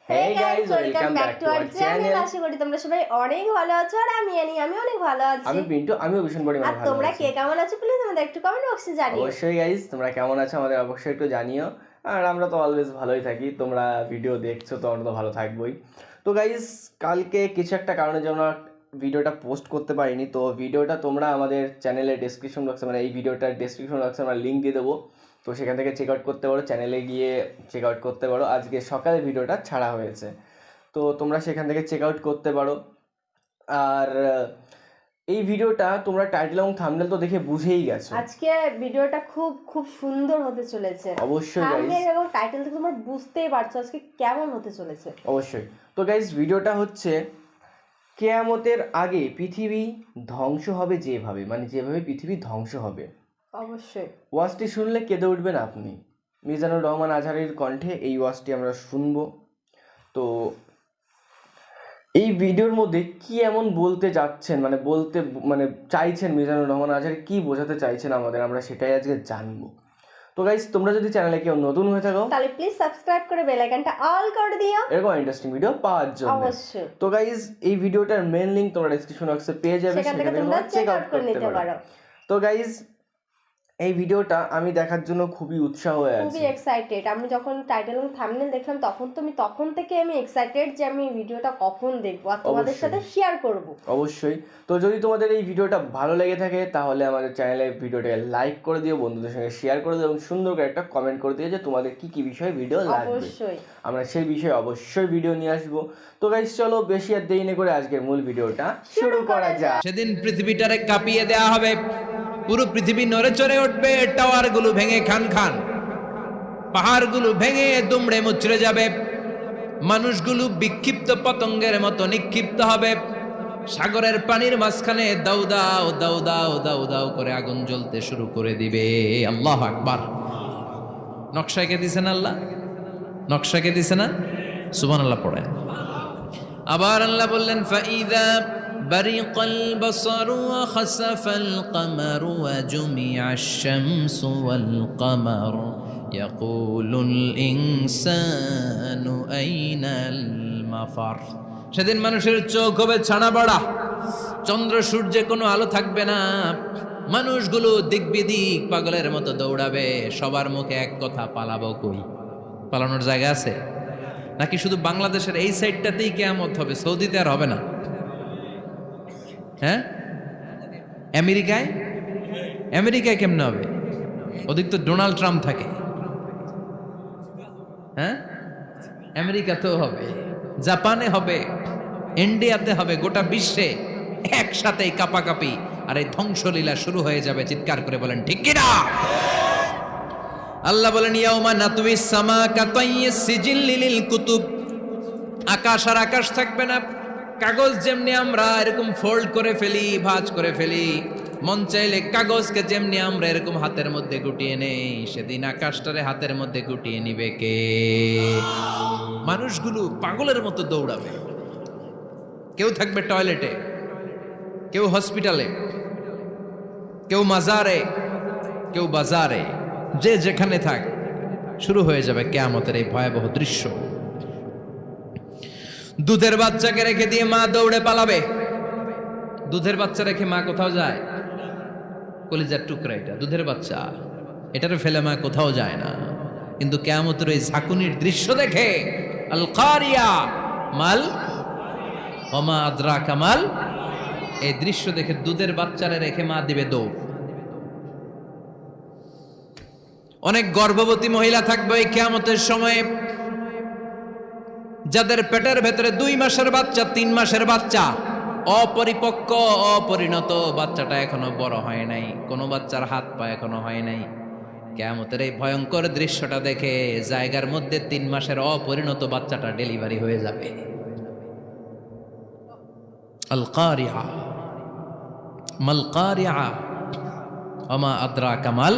Hey guys, welcome back to our channel. আশা করি তোমরা সবাই অনেক ভালো আছো আর আমি অনেক ভালো আছি। আমি পিন্টু, আমিও ভীষণ পরিমাণে ভালো আছি। আর তোমরা কে কেমন আছো প্লিজ আমাদের একটু কমেন্ট বক্সে জানিও। অবশ্যই গাইস, তোমরা কেমন আছো আমাদের অবশ্যই একটু জানিও। আর আমরা তো অলওয়েজ ভালোই থাকি, তোমরা ভিডিও দেখছো তো আমরা তো ভালো থাকবোই। তো গাইস, কালকে কিছু একটা কারণের জন্য ভিডিওটা পোস্ট করতে পারিনি। তো ভিডিওটা তোমরা আমাদের চ্যানেলের ডেসক্রিপশন বক্সে, মানে এই ভিডিওটার ডেসক্রিপশন বক্সে আমরা লিঙ্ক দিয়ে দেবো, তো সেখান থেকে চেক আউট করতে পারো, চ্যানেলে গিয়ে চেক আউট করতে পারো। আজকে সকালে ভিডিওটা ছাড়া হয়েছে, তো তোমরা সেখান থেকে চেক আউট করতে পারো। আর এই ভিডিওটা তোমরা টাইটেল এবং থাম্বনেল তো দেখে বুঝেই গেছো, আজকে ভিডিওটা খুব খুব সুন্দর হতে চলেছে। অবশ্যই থাম্বনেল গাইস, এবং টাইটেল থেকে তোমরা বুঝতেই পারছো আজকে কেমন হতে চলেছে। অবশ্যই। তো গাইস, ভিডিওটা হচ্ছে কিয়ামতের আগে পৃথিবী ধ্বংস হবে যেভাবে, মানে যেভাবে পৃথিবী ধ্বংস হবে। অবশ্যই ওয়াজটি শুনলে কেঁদে উঠবেন আপনি। মিজানুর রহমান আজহারের কণ্ঠে এই ওয়াজটি আমরা শুনবো। তো এই ভিডিওর মধ্যে কি এমন বলতে যাচ্ছেন, মানে চাইছেন মিজানুর রহমান আজহার, কি বোঝাতে চাইছেন আমাদের, আমরা সেটাই আজকে জানবো। তো গাইস, তোমরা যদি চ্যানেলে কেউ নতুন হয়ে থাকো তাহলে প্লিজ সাবস্ক্রাইব করে বেল আইকনটা অল করে দিও এরকম ইন্টারেস্টিং ভিডিও পাওয়ার জন্য। অবশ্যই। তো গাইস, এই ভিডিওটার মেন লিংক তোমরা ডেসক্রিপশন বক্সে পেয়ে যাবে, সেখান থেকে তোমরা চেক আউট করে নিতে পারো। তো গাইস, এই ভিডিওটা আমি দেখার জন্য খুবই উৎসাহ হয়ে আছি, খুবই এক্সাইটেড। আমি যখন টাইটেল এবং থাম্বনেল দেখলাম তখন থেকে আমি এক্সাইটেড যে আমি ভিডিওটা কখন দেখবো আর তোমাদের সাথে শেয়ার করব। অবশ্যই। তো যদি তোমাদের এই ভিডিওটা ভালো লেগে থাকে তাহলে আমাদের চ্যানেলে ভিডিওটাকে লাইক করে দিও, বন্ধুদের সঙ্গে শেয়ার করে দিও এবং সুন্দর করে একটা কমেন্ট করে দিও যে তোমাদের কি কি বিষয়ে ভিডিও লাগবে। অবশ্যই আমরা সেই বিষয়ে অবশ্যই ভিডিও নিয়ে আসবো। তো গাইস, চলো বেশি আর দেরি না করে আজকের মূল ভিডিওটা শুরু করা যাক। সেদিন পৃথিবীটারে কাঁপিয়ে দেয়া হবে, পুরো পৃথিবী নড়ে চড়ে উঠবে, টাওয়ার গুলো ভেঙে খান খান, পাহাড় গুলো ভেঙে দুমড়ে মুচড়ে যাবে, মানুষগুলো বিক্ষিপ্ত পতঙ্গের মতো নিক্ষিপ্ত হবে, সাগরের পানির মাঝখানে দাউ দাউ দাউ দাউ দাউ দাউ করে আগুন জ্বলতে শুরু করে দিবে। আল্লাহু আকবার। নকশাকে দিছেন আল্লাহ, নকশাকে দিছে না? সুবহানাল্লাহ পড়েন। আবার আল্লাহ বললেন ফাইদা برق البصر وخسف القمر وجمع الشمس والقمر يقول الإنسان أين المفر। সেদিন মানুষের চোখ হবে ছানা বড়া, চন্দ্র সূর্যে কোনো আলো থাকবে না, মানুষগুলো দিক বিদিক পাগলের মতো দৌড়াবে, সবার মুখে এক কথা, পালাবো কই? পালানোর জায়গা আছে নাকি শুধু বাংলাদেশের এই সাইডটাতেই কিয়ামত হবে? সৌদিতে আর হবে না? হ্যাঁ, আমেরিকায় কেমনে হবে? ওদিক তো ডোনাল্ড ট্রাম্প থাকে। হ্যাঁ, আমেরিকাতেও হবে, জাপানে হবে, ইন্ডিয়াতে হবে, গোটা বিশ্বে একসাথে কাপাকাপি আর এই ধ্বংসলীলা শুরু হয়ে যাবে। চিৎকার করে বলেন ঠিক কিনা? আল্লাহ বলেন ইয়াউমা নাতুইস সামা কাতাইয়িস সিজিল্লি লিল কুতুব। আকাশ আর আকাশ থাকবে না, কাগজ যেমনি আমরা এরকম ফোল্ড করে ফেলি, ভাঁজ করে ফেলি, মন চাইলে কাগজকে যেমনি আমরা এরকম হাতের মধ্যে গুটিয়ে নেই, সেদিন আকাশটারে হাতের মধ্যে গুটিয়ে নিবে কে? মানুষগুলো পাগলের মতো দৌড়াবে, কেউ থাকবে টয়লেটে, কেউ হসপিটালে, কেউ মাজারে, কেউ বাজারে, যে যেখানে থাক, শুরু হয়ে যাবে কিয়ামতের এই ভয়াবহ দৃশ্য। দুধের বাচ্চাকে রেখে দিয়ে মা দৌড়ে পালাবে। দুধের বাচ্চা রেখে মা কোথাও যায়? কলিজার টুকরা এটা, দুধের বাচ্চা, এটারে ফেলে মা কোথাও যায় না। কিন্তু কিয়ামতের এই ঝাঁকুনির দৃশ্য দেখে, আল কারিয়া মাল ওমা আদরাকা মাল, এই দৃশ্য দেখে দুধের বাচ্চারে রেখে মা দিবে দৌড়। অনেক গর্ভবতী মহিলা থাকবে এই কিয়ামতের সময়ে, যাদের পেটের ভেতরে 2 মাসের বাচ্চা, 3 মাসের বাচ্চা, অপরিপক্ক অপরিণত, বাচ্চাটা এখনো বড় হয় নাই, কোনো বাচ্চার হাত পা এখনো হয় নাই। কিয়ামতের এই ভয়ঙ্কর দৃশ্যটা দেখে জায়গার মধ্যে 3 মাসের অপরিণত বাচ্চাটা ডেলিভারি হয়ে যাবে। আল কারিয়া মাল কারিয়া ওমা আদরাকা মাল।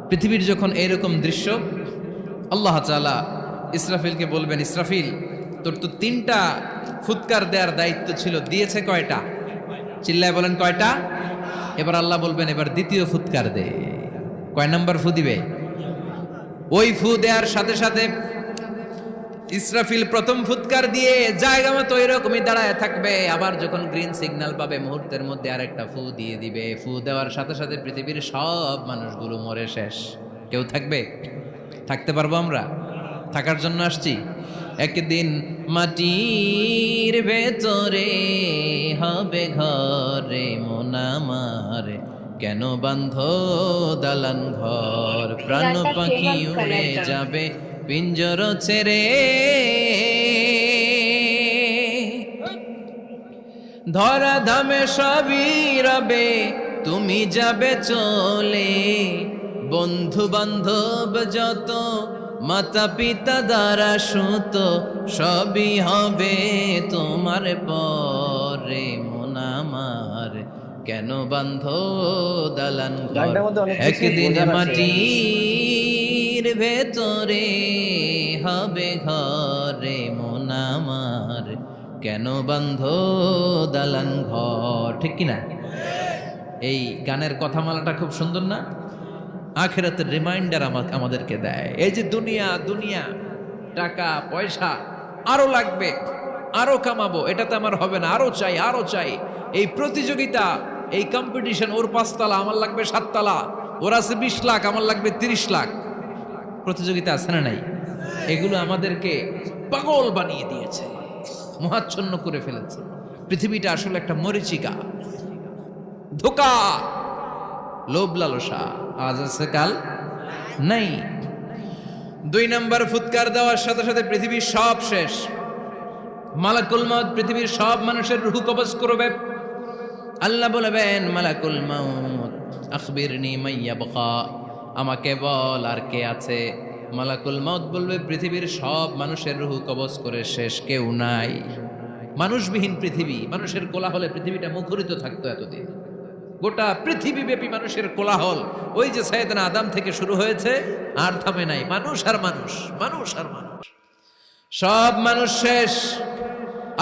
পৃথিবীর যখন এরকম দৃশ্য, আল্লাহ তাআলা ইসরাফিলকে বলবেন, ইসরাফিল তোর তো 3টা ফুৎকার দেওয়ার দায়িত্ব ছিল, দিয়েছে কয়টা? চিল্লায় বলেন কয়টা? এবার আল্লাহ বলবেন এবার দ্বিতীয় ফুৎকার দে। কয় নাম্বার ফু দিবে? ওই ফু দেওয়ার সাথে সাথে ইসরাফিল প্রথম ফুৎকার দিয়ে জায়গা মতো এরকমই দাঁড়ায় থাকবে, আবার যখন গ্রিন সিগন্যাল পাবে মুহূর্তের মধ্যে আরেকটা ফু দিয়ে দিবে। ফু দেওয়ার সাথে সাথে পৃথিবীর সব মানুষগুলো মরে শেষ। কেউ থাকবে? থাকতে পারবো আমরা? থাকার জন্য আসছি। একদিন মাটির ভেতরে হবে ঘরে মন আমার, কেন বান্ধ দালান ঘর, প্রাণ পাখি উড়ে যাবে পিঞ্জর ছেড়ে, ধরা ধামে সবই রবে তুমি যাবে চলে, বন্ধু বান্ধব যত মাতা পিতা দ্বারা সুত সবই হবে তোমার পরে মন আমার, কেন বান্ধ দালান ঘর, গানটার মধ্যে অনেক কিছু একদিন বোঝার আছে। মাটির ভেতরে হবে ঘরে মন আমার, কেন বান্ধ দালান ঘর। ঠিক কিনা? এই গানের কথামালাটা খুব সুন্দর না? আখিরাতের রিমাইন্ডার আমাদেরকে দেয়। এই যে দুনিয়া দুনিয়া, টাকা পয়সা আরো লাগবে, আরো কামাবো, এটাতে আমার হবে না, আরো চাই আরো চাই। এই প্রতিযোগিতা, এই কম্পিটিশন, ওর 5 তলা আমার লাগবে 7 তলা, ওর আছে 20 লাখ আমার লাগবে 30 লাখ, প্রতিযোগিতা আছে না নাই? এগুলো আমাদেরকে পাগল বানিয়ে দিয়েছে, মোহাচ্ছন্ন করে ফেলেছে। পৃথিবীটা আসলে একটা মরীচিকা, ধোঁকা, লোভ লালসা, আজ আছে কাল নাই। 2 নম্বর ফুৎকার দেওয়ার সাথে সাথে পৃথিবীর সব শেষ। মালাকুল মউত পৃথিবীর সব মানুষের রূহ কবজ করবে। আল্লাহ বলবেন, মালাকুল মউত আখবিরনি মাইয়াবকা, আমাকে বল আর কে আছে। মালাকুল মউত বলবে, পৃথিবীর সব মানুষের রূহ কবজ করে শেষ, কেউ নাই। মানুষবিহীন পৃথিবী, মানুষের কোলাহলে পৃথিবীটা মুখরিত থাকতো এতদিন। গোটা পৃথিবীব্যাপী মানুষের কোলাহল, ওই যে সাইয়েদনা আদম থেকে শুরু হয়েছে, আর থামে নাই। মানুষ আর মানুষ, মানুষ আর মানুষ, সব মানুষ শেষ।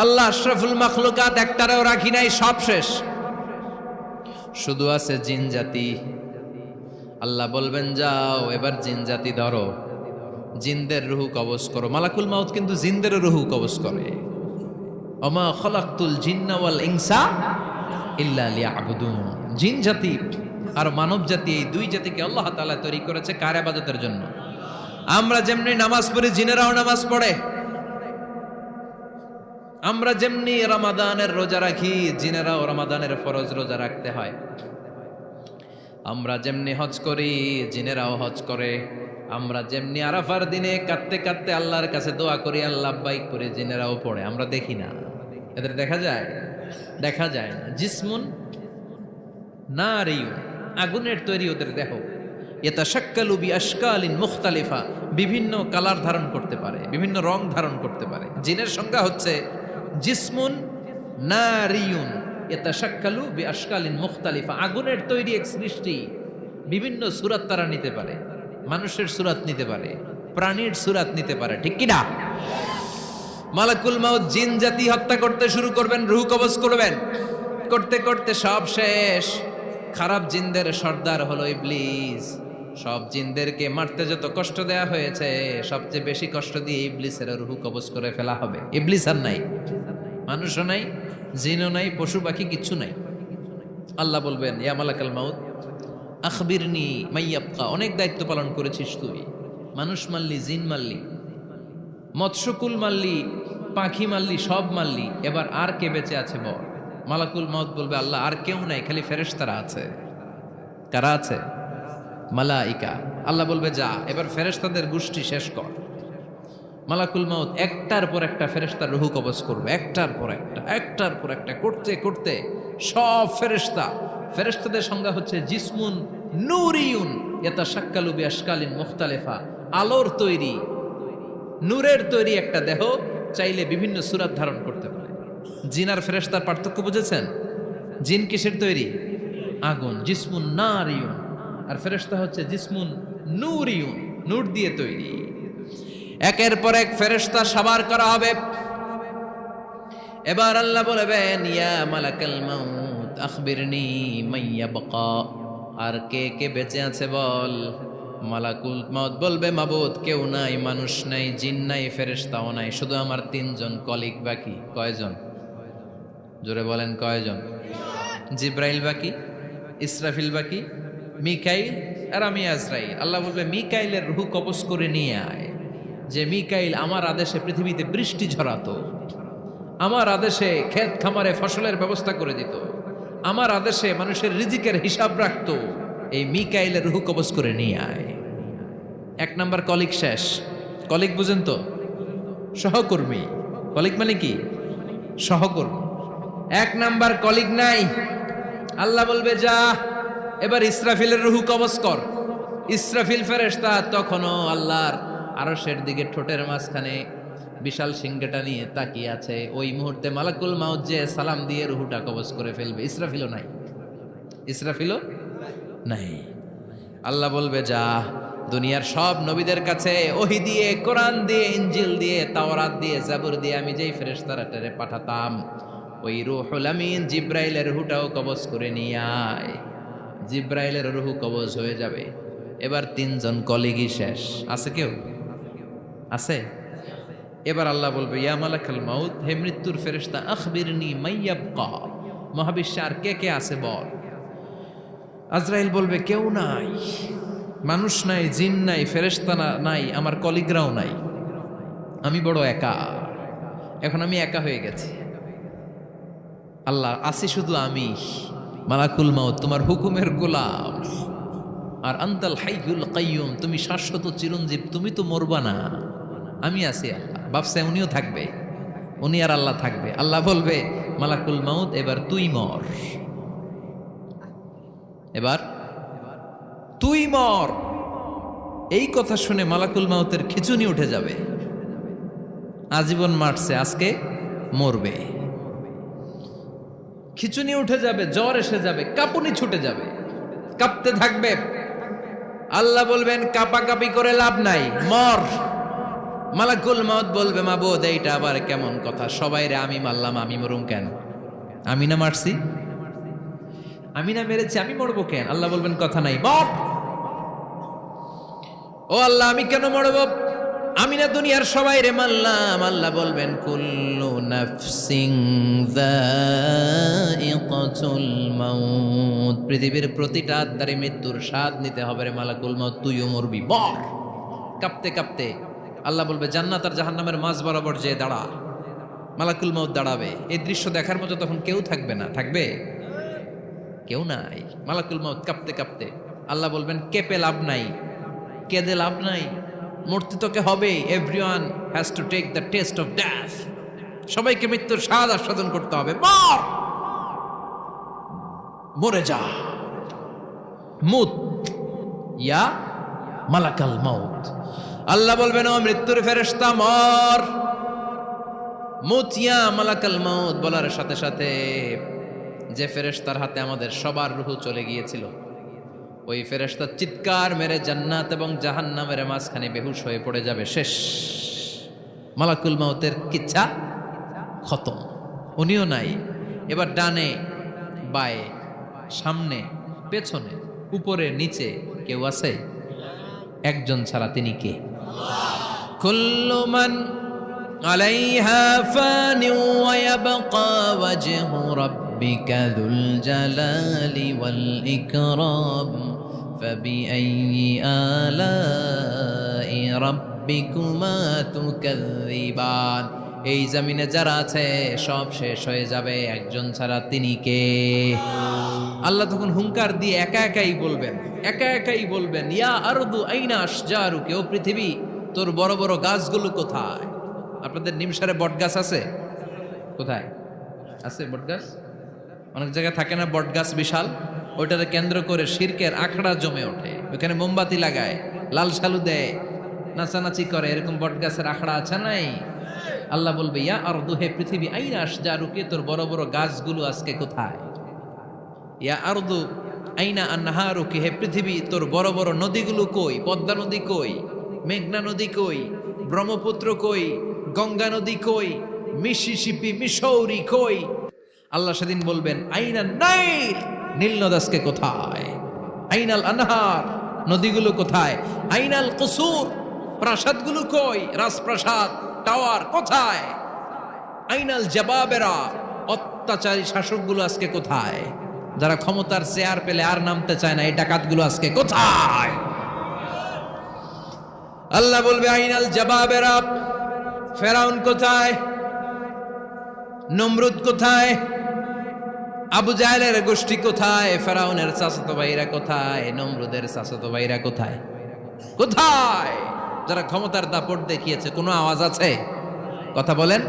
আল্লাহ আশরাফুল মাখলুকাত একটারেও রাখি নাই, সব শেষ। শুধু আছে জিন জাতি। আল্লাহ বলবেন, যাও এবার জিন জাতি ধরো, জিনদের রুহু কবজ করো। মালাকুল মাউত কিন্তু জিনদেরও রুহু কবজ করে। ওমা খলাকতুল জিন্না ওয়াল ইনসা ইল্লা লিয়াবুদুন। জিন জাতি আর মানব জাতি, এই 2 জাতিকে আল্লাহ তাআলা তৈরি করেছে কার ইবাদতের জন্য। আমরা যেমনি নামাজ পড়ি, জিনেরাও নামাজ পড়ে। আমরা যেমনি রমাদানের রোজা রাখি, জিনেরাও রমাদানের ফরজ রোজা রাখতে হয়। আমরা যেমনি হজ করি, জিনেরাও হজ করে। আমরা যেমনি আরাফার দিনে কাঁদতে কাঁদতে আল্লাহর কাছে দোয়া করি, আল্লাহ লাব্বাইক করে, জিনেরাও পড়ে। আমরা দেখি না, এদের দেখা যায়? দেখা যায় না। জিসমুন নারিয়ুন, আগুনের তৈরি ওদের দেহ। ইয়াতাশাক্কালু বিআশকালিন মুখতালিফা, বিভিন্ন কালার ধারণ করতে পারে, বিভিন্ন রং ধারণ করতে পারে। জিনের সংজ্ঞা হচ্ছে জিসমুন নারিয়ুন ইয়াতাশাক্কালু বিআশকালিন মুখতালিফা, আগুনের তৈরি এক সৃষ্টি। বিভিন্ন সূরাত তারা নিতে পারে, মানুষের সূরাত নিতে পারে, প্রাণীর সূরাত নিতে পারে। ঠিক কি না? মালাকুল মাউত জিন জাতি হত্যা করতে শুরু করবেন, রূহ কবজ করবেন। করতে করতে সব শেষ। খারাপ জিনদের সর্দার হলো ইবলিস। সব জিনদেরকে মারতে যত কষ্ট দেয়া হয়েছে, সবচেয়ে বেশি কষ্ট দিয়ে ইবলিসের রূহ কবজ করে ফেলা হবে। ইবলিস আর নাই, মানুষও নাই, জিনও নাই, পশু পাখি কিচ্ছু নাই। আল্লাহ বলবেন, ইয়া মালাকুল মাউত আখবিরনি মাইয়াবকা, অনেক দায়িত্ব পালন করেছিস তুই। মানুষ মারলি, জিন মারলি, মৎস্যকুল মারলি, পাখি মারলি, সব মারলি, এবার আর কে বেঁচে আছে বল। মালাকুল মউত বলবে, আল্লাহ আর কেউ নাই, খালি ফেরেশতারা আছে। কারা আছে? মালাইকা। আল্লাহ বলবে, যা এবার ফেরেশতাদের গোষ্ঠী শেষ কর। মালাকুল মউত একটার পর একটা ফেরেশতার রূহ কবজ করবে, একটার পর একটা, একটার পর একটা, করতে করতে সব ফেরেশতা। ফেরেশতাদের সংজ্ঞা হচ্ছে জিসমুন নূরিয়ুন ইয়াতাশাক্কালু বিআশকালিন মুখতালিফা, আলোর তৈরি, নূরের তৈরি একটা দেহ, চাইলে বিভিন্ন সূরাত ধারণ করতে পারে। জিন আর ফেরেশতার পার্থক্য বুঝেছেন? জিন কিসের তৈরি? আগুন, জিসমুন নারিয়ুন। আর ফেরেশতা হচ্ছে জিসমুন নূরিয়ুন, নূর দিয়ে তৈরি। একের পর এক ফেরেশতা সাবার করা হবে। এবার আল্লাহ বলবেন, ইয়া মালাকাল মাউত আখবিরনি মাইয়াবকা, আর কে কে বেঁচে আছে বল। মালাকুল মউত বলবে মাবুদ কেউ নাই, মানুষ নাই, জিন নাই, ফেরেশতাও নাই, শুধু আমার তিনজন কলিগ বাকি। কয়জন? জোরে বলেন কয়জন? জিব্রাইল বাকি, ইসরাফিল বাকি, মিকাইল আর আমি আজরাইল। আল্লাহ বলবে মিকাইলের রূহ কবজ করে নিয়ে আয়। যে মিকাইল আমার আদেশে পৃথিবীতে বৃষ্টি ঝরাতো, আমার আদেশে ক্ষেত খামারে ফসলের ব্যবস্থা করে দিত, আমার আদেশে মানুষের রিজিকের হিসাব রাখতো, এই মিকাইলের রূহ কবজ করে নিয়ে আয়। এক নাম্বার কলিগ শেষ। কলিগ বুঝেন তো? সহকর্মী। কলিগ মানে কি? সহকর্মী। এক নাম্বার কলিগ নাই। আল্লাহ বলবে যা এবার ইসরাফিলের রূহ কবজ কর। ইসরাফিল ফেরেশতা তখনও আল্লাহর আরশের দিকে ঠোঁটের মাঝখানে বিশাল সিংহটা নিয়ে তাকিয়ে আছে। ওই মুহূর্তে মালাকুল মাউত যে সালাম দিয়ে রুহুটা কবজ করে ফেলবে। ইসরাফিলও নাই, ইসরাফিলও নাই। আল্লাহ বলবে যা দুনিয়ার সব নবীদের কাছে ওহী দিয়ে, কোরআন দিয়ে, ইনজিল দিয়ে, তাওরাত দিয়ে, জাবুর দিয়ে আমি যেই ফেরেশতারা টেরে পাঠাতাম, ওই রূহুল আমিন জিব্রাইলের রুহটাও কবজ করে নিয়ে আয়। জিব্রাইলের রুহ কবজ হয়ে যাবে। এবার তিনজন কলিগই শেষ। আছে কেউ? আছে? এবার আল্লাহ বলবে ইয়া মালাকাল মাউত, হে মৃত্যুর ফেরেশতা, আখবিরনি মাইয়াবকা, মহাবিশ্বে আর কে কে আছে বল। আজরাইল বলবে কেউ নাই, মানুষ নাই, জিন নাই, ফেরেশতা নাই, আমার কলিগরাও নাই, আমি বড় একা। এখন আমি একা হয়ে গেছি। আল্লাহ আসি শুধু আমি। মালাকুল মাউত তোমার হুকুমের গোলাম, আর আনতাল হাইয়ুল কাইয়ুম, তুমি শাশ্বত চিরঞ্জীব, তুমি তো মরবা না, আমি আছি। আল্লাহ ভাবছে উনিও থাকবে, উনি আর আল্লাহ থাকবে। আল্লাহ বলবে মালাকুল মাউত এবার তুই মর, এবার তুই মর। এই কথা শুনে মালাকুল মাউতের খিচুনি উঠে যাবে। আজীবন মারছে, আজকে মরবে। খিচুনি উঠে যাবে, জ্বর এসে যাবে, কাঁপুনি ছুটে যাবে, কাঁপতে থাকবে। আল্লাহ বলবেন কাঁপাকাঁপি করে লাভ নাই, মর। মালাকুল মাউত বলবে মাবুদ এইটা আবার কেমন কথা, সবাই রে আমি মারলাম, আমি মরুম কেন? আমি না মারছি, আমি না মেরেছি, আমি মরবো কেন? আল্লাহ বলবেন কথা নাই, মর। ও আল্লাহ আমি কেন মরব? আমি না দুনিয়ার সবাই রে মারলাম। আল্লাহ বলবেন কুল্লু নাফসিন যায়িকাতুল মাউত, পৃথিবীর প্রতিটা আত্মারই মৃত্যুর স্বাদ নিতে হবে রে মালাকুল মাউত, তুইও মরবি, মর। কাঁপতে কাঁপতে আল্লাহ বলবে জান্নাত আর জাহান্নামের মাঝ বরাবর যে দাঁড়া। মালাকুল মাউত দাঁড়াবে। এই দৃশ্য দেখার মতো তখন কেউ থাকবে না। থাকবে? কেউ নাই। মালাকুল মাউত কাঁপতে কাঁপতে আল্লাহ বলবেন কেঁপে লাভ নাই, কেঁদে লাভ নাই, মরতে তোকে হবে। Everyone has to take the test of death, সবাইকে মৃত্যুর স্বাদ আস্বাদন করতে হবে। মর, মরে যা, মুত ইয়া মালাকাল মাউত। আল্লাহ বলবেন ও মৃত্যুর ফেরেশতা মর, মুত ইয়া মালাকাল মাউত। বলার সাথে সাথে যে ফেরেশতার হাতে আমাদের সবার রূহ চলে গিয়েছিল, ওই ফেরেশতা চিৎকার মেরে জান্নাত এবং জাহান্নামের মাঝখানে বেহুশ হয়ে পড়ে যাবে। শেষ, মালাকুল মাউতের কিচ্ছা খতম, উনিও নাই। এবার ডানে বায়ে, সামনে পেছনে, উপরে নিচে কেউ আছে? একজন ছাড়া, তিনি কে? কুল্লু মান আলাইহা ফানি ওয়া ইয়াবকা ওয়াজহু রাব্বিকা যুল জালালি ওয়াল ইকরাম ফাবিআইয়ি আলাই রাব্বিকুমা তুকাযযিবান। এই জমিনে যারা আছে সব শেষ হয়ে যাবে, একজন ছাড়া, তিনি কে? আল্লাহ তখন হুঙ্কার দিয়ে একা একাই বলবেন, একা একাই বলবেন ইয়া আরদু আইনা আশজারুকা, ও পৃথিবী তোর বড় বড় গাছগুলো কোথায়? আপনাদের নিমসারে বট গাছ আছে? কোথায় আছে বট গাছ? অনেক জায়গায় থাকে না বট গাছ বিশাল, ওইটাকে কেন্দ্র করে শিরকের আখড়া জমে ওঠে, ওখানে মোমবাতি লাগায়, লাল সালু দেয়, নাচানাচি করে, এরকম বট গাছের আখড়া আছে নাই? আল্লাহ বলবে ইয়া আরদু, হে পৃথিবী, আইনা আশজারুকা, তোর বড় বড় গাছগুলো আজকে কোথায়? ইয়া আরদু আইনা আনহারুকা, হে পৃথিবী তোর বড় বড় নদীগুলো কই? পদ্মা নদী কই? মেঘনা নদী কই? ব্রহ্মপুত্র কই? গঙ্গা নদী কই? মিসিসিপি, মিসৌরি কই? আল্লাহ সেদিন বলবেন আইনা নাইল, নীল নদ আজকে কোথায়? আইনাল আনহার, নদীগুলো কোথায়? আইনাল কুসুর, প্রাসাদগুলো কই? রাজপ্রাসাদ, টাওয়ার কোথায়? আইনাল জাবাবেরা, অত্যাচারী শাসকগুলো আজকে কোথায়? যারা ক্ষমতার চেয়ার পেলে আর নামতে চায় না, এই ডাকাতগুলো আজকে কোথায়? আল্লাহ বলবে আইনাল জাবাবেরা, ফেরাউন কোথায়? নমরুদ কোথায়? আবু জাহেলের গোষ্ঠী কোথায়? ফেরাউনের চাচাতো ভাইরা কোথায়? নমরুদের চাচাতো ভাইরা কোথায়? কোথায়? যারা ক্ষমতার দাপট দেখিয়েছে, কোনো আওয়াজ আছে? কথা বলেন।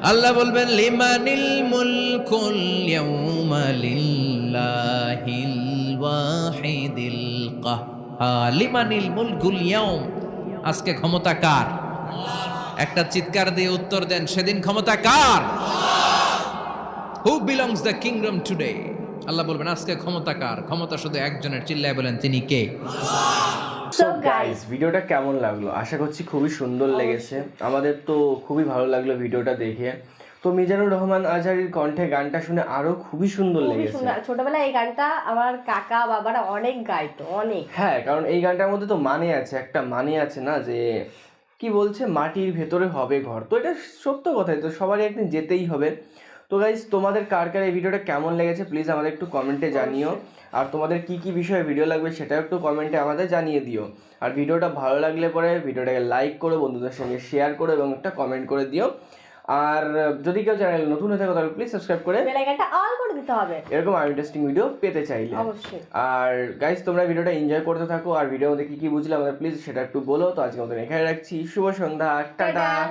আল্লাহ বলবেন লিমানিল মুলকুল ইয়াউমা লিল্লাহিল ওয়াহিদিল কাহ্হার। লিমানিল মুলকুল ইয়াউম, আজকে ক্ষমতা কার? একটা চিৎকার দিয়ে উত্তর দেন, সেদিন ক্ষমতা কার? Who belongs the kingdom today? আল্লাহ বলবেন আজকে ক্ষমতা কার? ক্ষমতা শুধু একজনের, চিল্লায় বলেন তিনি কে? সো গাইস গাইস, ভিডিওটা কেমন লাগলো? আশা করছি খুবই সুন্দর লেগেছে। আমাদের তো খুবই ভালো লাগলো ভিডিওটা দেখে। তো মিজানুর রহমান আজহারির কণ্ঠে গানটা শুনে আরো খুবই সুন্দর খুবই লেগেছে। সুন্দর। ছোটবেলায় এই গানটা আমার কাকা বাবারা অনেক গাইতো, অনেক। হ্যাঁ, কারণ এই গানটার মধ্যে তো মানে আছে, একটা মানে আছে না, যে কি বলছে, মাটির ভেতরে হবে ঘর। তো এটা সত্য কথাই, তো সবারই একদিন যেতেই হবে। তো গাইজ, তোমাদের কার কার এই ভিডিওটা কেমন লেগেছে প্লিজ আমাদের একটু কমেন্টে জানিও। আর তোমাদের কি কি বিষয়ে ভিডিও লাগবে সেটাও একটু কমেন্টে আমাদের জানিয়ে দিও। আর ভিডিওটা ভালো লাগলে পরে ভিডিওটাকে লাইক করো, বন্ধুদের সঙ্গে শেয়ার করো এবং একটা কমেন্ট করে দিও। আর যদি কেউ চ্যানেল নতুন হয়ে থাকো তাহলে প্লিজ সাবস্ক্রাইব করে বেল আইকনটা অল করে দিতে হবে এরকম আর ইন্টারেস্টিং ভিডিও পেতে চাইলে। অবশ্যই। আর গাইজ, তোমরা ভিডিওটা এনজয় করতে থাকো। আর ভিডিওর মধ্যে কি কি বুঝলে আমাদের প্লিজ সেটা একটু বলো। তো আজকে মতন এখানে রাখছি। শুভ সন্ধ্যা, টাটা।